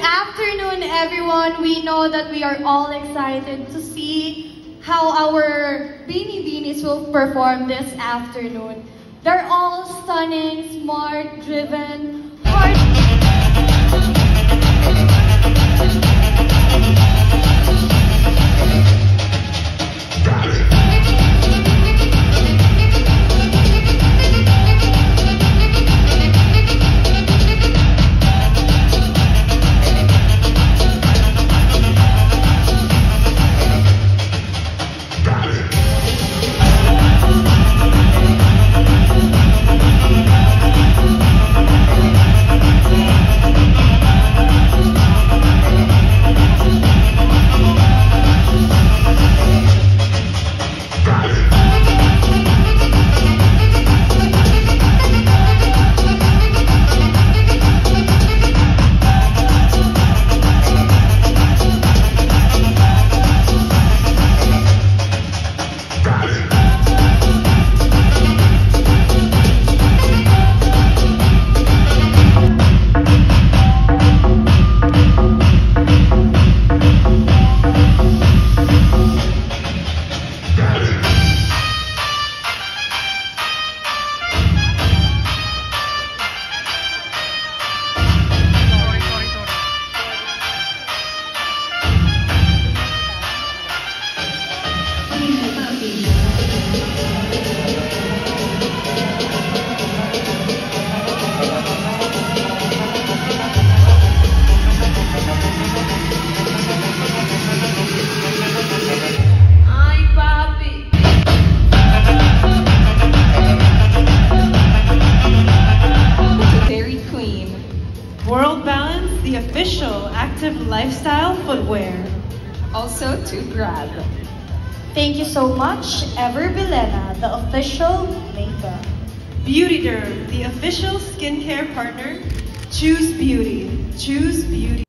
afternoon, everyone. We know that we are all excited to see how our Beanie Beanies will perform this afternoon. They're all stunning, smart, driven, hard. World Balance, the official active lifestyle footwear. Also to grab. Thank you so much, Ever Bilena, the official makeup. Beauty Derm, the official skincare partner. Choose beauty. Choose beauty.